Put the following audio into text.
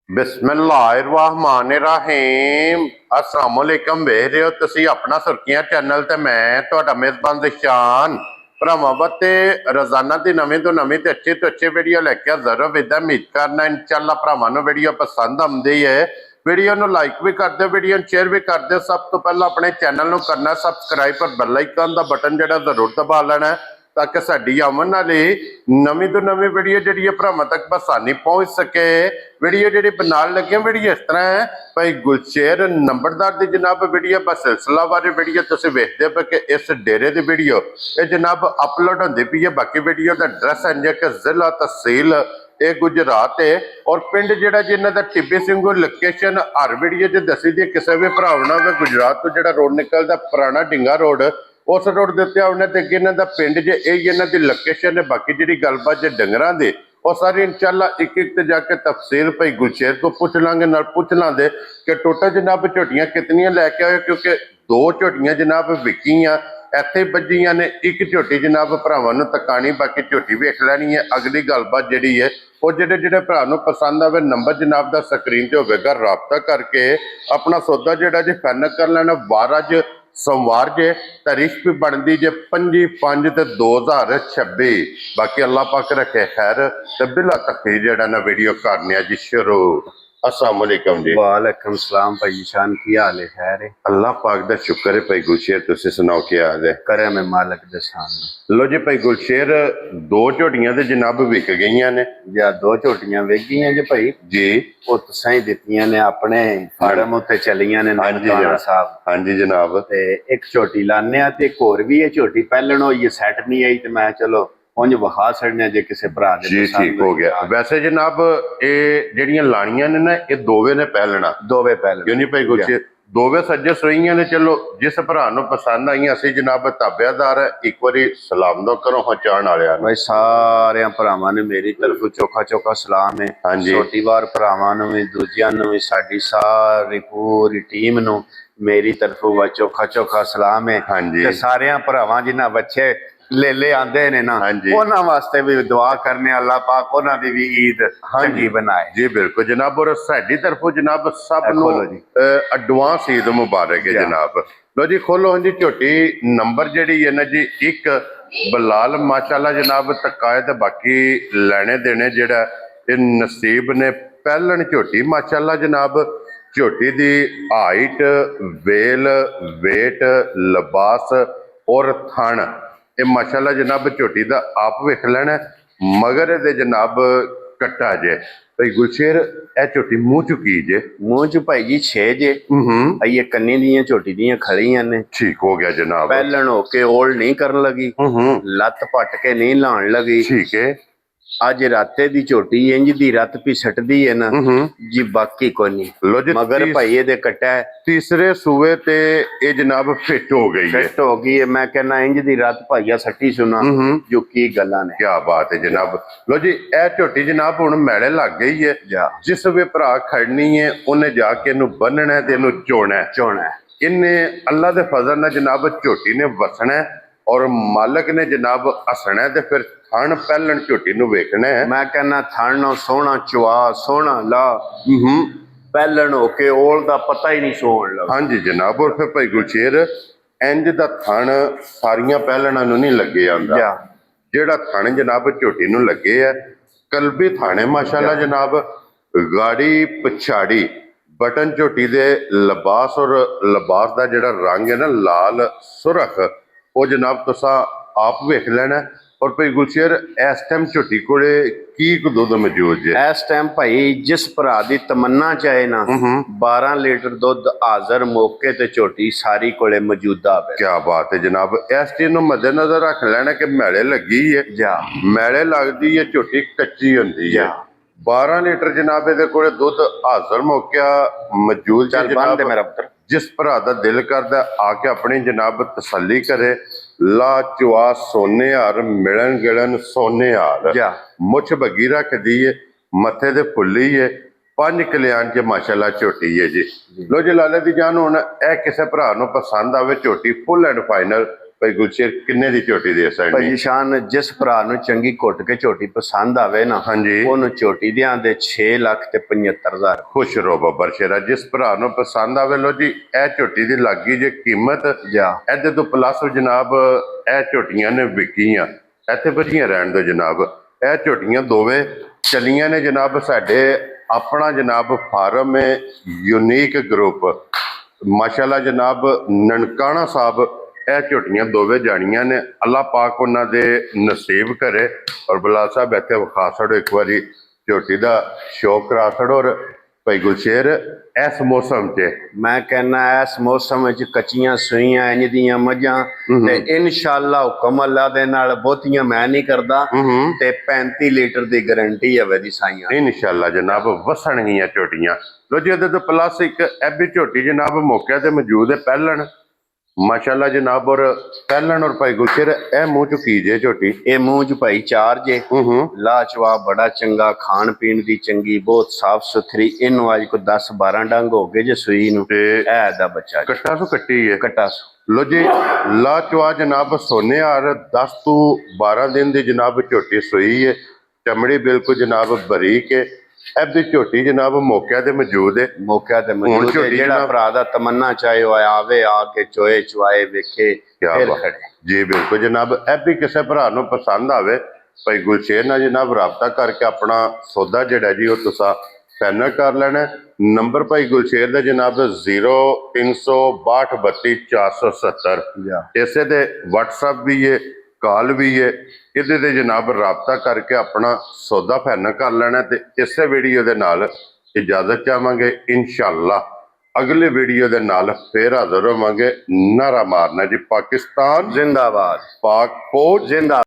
बिस्मिल्लाहिर्रहमानिर्रहीम अस्सलामुअलैकुम वेख रहे हो तुसी अपना सुर्खियां चैनल ते मैं तुहाडा मेजबान दिशान भरावां ते रोजाना की नवीं तो नवीं ते अच्छी वीडियो लैके हाजिर हो। विदा उम्मीद करना इंशाअल्लाह भरावां नूं वीडियो पसंद आउंदी है। वीडियो नूं लाइक भी कर दो, वीडियो शेयर भी कर दो। सब तो पहला अपने चैनल नूं करना सबसक्राइब और बेल आइकन दा बटन जिहड़ा जरूर दबा लेना ताकि साडी आउण वाली नवीं तो नवीं वीडियो जिहड़ी भरावां तक आसानी पहुंच सके। वीडियो जी बनाने लगे वीडियो इस तरह है भाई गुलशेर नंबरदार की जनाब वीडियो बस सिलसिलावार वीडियो तुम वेखते पे कि इस डेरे की वीडियो ये जनाब अपलोड होती पी है। बाकी वीडियो का एड्रैस है कि जिला तहसील ये गुजरात है और पिंड जोड़ा जिन्हों का टिब्बी सिंह लोकेशन हर वीडियो च दसी दी। किसी भी भरावना गुजरात तो जो रोड निकलता पुराना ढिंगा रोड उस रोड के उत्ते आने तो इन्हों का पिंड जे इन्हों की लोकेशन है। बाकी जी गलबात जो डंगरां की और सारी इंशाअल्लाह एक एक जाके तफसील भाई गुलशेर को पूछ लांगे नाल पूछ लांगे कि टोटल जनाब झोटियां कितनियां लैके आए क्योंकि दो झोटियां जनाब विकियां इत्थे बजियां ने। एक झोटी जनाब भरावां नूं तकानी बाकी झोटी वेख लैनी है। अगली गलबात जिहड़ी है वो जिहड़े भरा नूं पसंद आवे नंबर जनाब दा स्क्रीन ते होवेगा राबता करके अपना सौदा जिहड़ा जी फाइनल कर लेना। 12 सोमवार जे तारीख भी बनती जे 5/5/2026। बाकी अल्लाह पाक रखे खैर ते बिला तखीर जड़ा ना वीडियो करने जी शुरू। अस्सलाम वालेकुम जी। वालेकुम सलाम भाई शान की हाल है? खैर है अल्लाह पाक दा शुक्र है। भाई गुलशेर तुसी सुनाओ क्या हाल है? करे मैं मालक दे शान। लो जी भाई गुलशेर दो झोटियां ते जनाब विक गई ने या दो झोटियां विक गई जी भाई जी। वो तुसां ही दित्तियां ने अपने फार्म उत्ते चलियां ने ननकाना साहब। हाँ जी जनाब ते एक झोटी लाने आ ते एक होर भी है झोटी पहलन होई है सैट नहीं आई ते मैं चलो उंज वखा छड़ने जे किसी भरा दे जी ठीक हो गया। वैसे जनाब ये जड़ियां लानियां ने ना ये दोवे ने पहलना दोवे पहलन क्यों नहीं भाई गुलशेर दोवे सज्जे सोईयां ने। चलो जिस भरा नूं पसंद आई असीं जनाब ताबेदार एक बारी सलाम दो करो पहुंचाण वालियां भाई सारे भरावां ने मेरी तरफ चोखा चोखा सलाम है। हाँ जी छोटी बार भरावां नूं भी दूजियां नूं भी साडी सारी पूरी टीम नूं मेरी तरफ चोखा चोखा सलाम है। हाँ जी सारे भरावां जिन्हां बच्चे ले आंदे ने ना हाँ जी उन्हां वास्ते भी दुआ करने अल्लाह पाक उन्हां दी भी ईद चंगी बनाए जी बिल्कुल जनाब। और साडी तरफों जनाब सब नूं एडवांस ईद मुबारक है जनाब। लो जी खोलो हाँ जी झोटी नंबर जिहड़ी है ना जी एक बलाल माशाल्लाह जनाब तकाए ते बाकी लेने देने जिहड़ा ये नसीब ने। पहलन झोटी माशाल्लाह जनाब झोटी दी हाइट वेल वेट लिबास और थण ये माशाल्लाह जनाब झोटी दा आप वेख लेना। मगर ये जनाब कट्टा जे भाई गुलशेर ए झोटी मूँह चुकी जे मूँह च भाई जी 6 जे ये कन्नी दियां झोटी दियां खड़ियां ने। ठीक हो गया जनाब। पहलन होके ओल नहीं करन लगी लत पट के नहीं लाण लगी। ठीक है अज राते दी झोटी इंज दी रत पिसटदी है ना जी बाकी कोई नहीं। मगर भाई ये कट्टा है तीसरे सूए ते ये जनाब फिट हो गई है। फिट हो गई है मैं कहना इंज दी रत भाईया सट्टी सुना जो की गल्लां ने। क्या बात है जनाब। लो जी ए झोटी जनाब हुण मैले लग गई है। जिस वे भरा खड़नी है उन्हें जाके इनू बन्नना है ते इनू चोना है। इन्हें अल्लाह दे फजल नाल जनाब झोटी ने वसना है और मालक ने जनाब हसना है। फिर थण पहलन झोटी नूं वेखना है। मैं कहना थण सोहना चुआ सोहना ला पहलन होके ओल दा पता ही नहीं सोहन लगा। हाँ जी जनाब। और फिर भाई गुलशेर इंज दा थण सारियां पहलना नूं नहीं लगे आंदा। जेड़ा थण जनाब झोटी नूं लगे है कलबी थाने माशाल्लाह जनाब गाड़ी पछाड़ी बटन झोटी दे लिबास और लिबास का जिहड़ा रंग है ना लाल सुरख वो जनाब तुसा आप वेख लेना। और भाई गुलशेर इस टाइम झोटी कोले की दुध मौजूद है? इस टाइम भाई जिस भरा दी तमन्ना चाहे ना 12 लीटर दुध हाजर मौके ते झोटी सारी कोले मौजूदा है। क्या बात है जनाब। इस चीज नूं मद्देनजर रख लेना कि मैले लगी है मैले लगती है झोटी कच्ची होंदी है। 12 लीटर जनाब ये कोले दुध हाजर मौका मौजूद है जनाब। मेरा पुत्र जिस भरा दा दिल करदा आके अपनी जनाब तसल्ली करे ला चुआ सोने हार मिलन गिलन सोने हार मुछ बगी रख दी है मथे दे फुल्ली है 5 कल्याण च माशाल्लाह झोटी है जी। लो जी लाले दी जान हुण ए किसे भरा नूं पसंद आवे झोटी फुल एंड फाइनल ਭਾਈ ਗੁਲਸ਼ੇਰ ਕਿੰਨੇ ਦੀ ਝੋਟੀ ਦੇ ਸਕਦੇ? ਭਾਜੀ ਸ਼ਾਨ ਜਿਸ ਭਰਾ ਨੂੰ ਚੰਗੀ ਘੁੱਟ ਕੇ ਝੋਟੀ ਪਸੰਦ ਆਵੇ ਨਾ, ਹਾਂਜੀ ਉਹਨੂੰ ਝੋਟੀ ਦਿਆਂ ਦੇ 6,75,000। ਖੁਸ਼ ਰਹੋ ਬੱਬਰ ਸ਼ੇਰਾ। ਜਿਸ ਭਰਾ ਨੂੰ ਪਸੰਦ ਆਵੇ ਲੋ ਜੀ, ਇਹ ਝੋਟੀ ਦੀ ਲੱਗੀ ਜੇ ਕੀਮਤ। ਜਾ ਇਹਦੇ ਤੋਂ ਪਲੱਸ ਜਨਾਬ ਇਹ ਝੋਟੀਆਂ ਨੇ ਵਿਕੀਆਂ, ਇੱਥੇ ਬਚੀਆਂ ਰਹਿਣ ਦੋ ਜਨਾਬ। ਇਹ ਝੋਟੀਆਂ ਦੋਵੇਂ ਚਲੀਆਂ ਨੇ ਜਨਾਬ। ਸਾਡੇ ਆਪਣਾ ਜਨਾਬ ਫਾਰਮ ਹੈ ਯੂਨੀਕ ਗਰੁੱਪ, ਮਾਸ਼ਾਅੱਲਾ ਜਨਾਬ ਨਨਕਾਣਾ ਸਾਹਿਬ। ਇਹ ਝੋਟੀਆਂ ਦੋਵੇਂ ਜਾਣੀਆਂ ਨੇ, ਅੱਲਾਹ ਪਾਕ ਉਹਨਾਂ ਦੇ ਨਸੀਬ ਕਰੇ। ਔਰ ਬਲਾਲ ਸਾਹਿਬ ਇੱਥੇ ਵਿਖਾ ਛੱਡੋ ਇੱਕ ਵਾਰੀ ਝੋਟੀ ਦਾ ਸ਼ੌਕ ਕਰਾ ਛੱਡੋ। ਔਰ ਭਾਈ ਗੁਲਸ਼ੇਰ ਇਸ ਮੌਸਮ 'ਚ ਮੈਂ ਕਹਿੰਦਾ ਇਸ ਮੌਸਮ ਵਿੱਚ ਕੱਚੀਆਂ ਸੂਈਆਂ ਇੰਜ ਦੀਆਂ ਮੱਝਾਂ ਤੇ ਇਨਸ਼ਾਅੱਲਾ ਹੁਕਮ ਅੱਲਾ ਦੇ ਨਾਲ ਬਹੁਤੀਆਂ ਮੈਂ ਨਹੀਂ ਕਰਦਾ ਤੇ 35 ਲੀਟਰ ਦੀ ਗਾਰੰਟੀ ਹੈ ਵੈਦੀ ਸਾਈਆਂ। ਇਨਸ਼ਾਅੱਲਾ ਜਨਾਬ ਵਸਣਗੀਆਂ ਝੋਟੀਆਂ। ਲੋ ਜੀ ਇਹਦੇ ਤੋਂ ਪਲੱਸ ਇੱਕ ਐਬੀ ਝੋਟੀ ਜਨਾਬ ਮੌਕੇ ਤੇ ਮੌਜੂਦ ਹੈ ਪਹਿਲਣ, ਮਾਸ਼ਾਅੱਲਾ ਜਨਾਬ। ਔਰ ਪਹਿਲਣ ਔਰ ਭਾਈ ਗੁਲਸ਼ੇਰ ਇਹ ਮੂੰਹ ਚ ਕੀ ਜੇ ਝੋਟੀ? ਇਹ ਮੂੰਹ ਚ ਭਾਈ ਚਾਰ ਜੇ, ਲਾਜਵਾਬ ਬੜਾ ਚੰਗਾ, ਖਾਣ ਪੀਣ ਦੀ ਚੰਗੀ, ਬਹੁਤ ਸਾਫ ਸੁਥਰੀ। ਇਹਨੂੰ ਅੱਜ ਕੋ 10-12 ਡੰਗ ਹੋ ਗਏ ਜੇ ਸੂਈ ਨੂੰ ਤੇ ਇਹ ਦਾ ਬੱਚਾ ਕੱਟਾ ਸੋ ਕੱਟੀ ਹੈ। ਕੱਟਾ ਸੋ। ਲੋ ਜੀ ਲਾਚਵਾ ਜਨਾਬ ਸੋਨੇ ਆਰ 10 ਤੋਂ 12 ਦਿਨ ਦੀ ਜਨਾਬ ਝੋਟੀ ਸੂਈ ਹੈ। ਚਮੜੀ ਬਿਲਕੁਲ ਜਨਾਬ ਬਰੀਕ ਹੈ। ਐਬੀ ਝੋਟੀ ਜਨਾਬ ਮੌਕਿਆਂ ਤੇ ਮੌਜੂਦ ਹੈ। ਮੌਕਿਆਂ ਤੇ ਮੌਜੂਦ ਹੈ। ਜਿਹੜਾ ਭਰਾ ਦਾ ਤਮੰਨਾ ਚਾਹੇ ਉਹ ਆਵੇ, ਆ ਕੇ ਚੋਏ ਚਵਾਏ ਵੇਖੇ ਫਿਰ ਖੜੇ। ਜੀ ਬਿਲਕੁਲ ਜਨਾਬ। ਐਬੀ ਕਿਸੇ ਭਰਾ ਨੂੰ ਪਸੰਦ ਆਵੇ ਭਾਈ ਗੁਲਸ਼ੇਰ ਨਾਲ ਜਨਾਬ ਰਾਬਤਾ ਕਰਕੇ ਆਪਣਾ ਸੌਦਾ ਜਿਹੜਾ ਜੀ ਉਹ ਤੁਸੀਂ ਫਾਈਨਲ ਕਰ ਲੈਣਾ। ਨੰਬਰ ਭਾਈ ਗੁਲਸ਼ੇਰ ਦਾ ਜਨਾਬ 0362322470। ਇਸੇ ਦੇ WhatsApp ਵੀ ਹੈ, ਕਾਲ ਵੀ ਹੈ। ਇਹਦੇ ਤੇ ਜਨਾਬ ਰਾਬਤਾ ਕਰਕੇ ਆਪਣਾ ਸੌਦਾ ਫਾਈਨਲ ਕਰ ਲੈਣਾ। ਤੇ ਇਸੇ ਵੀਡੀਓ ਦੇ ਨਾਲ ਇਜਾਜ਼ਤ ਚਾਹਾਂਗੇ। ਇਨਸ਼ਾਅੱਲਾ ਅਗਲੇ ਵੀਡੀਓ ਦੇ ਨਾਲ ਫੇਰ ਹਾਜ਼ਰ ਹੋਵਾਂਗੇ। ਨਾਰਾ ਮਾਰਨਾ ਜੀ ਪਾਕਿਸਤਾਨ ਜ਼ਿੰਦਾਬਾਦ, ਪਾਕ ਫੌਜ ਜ਼ਿੰਦਾਬਾਦ।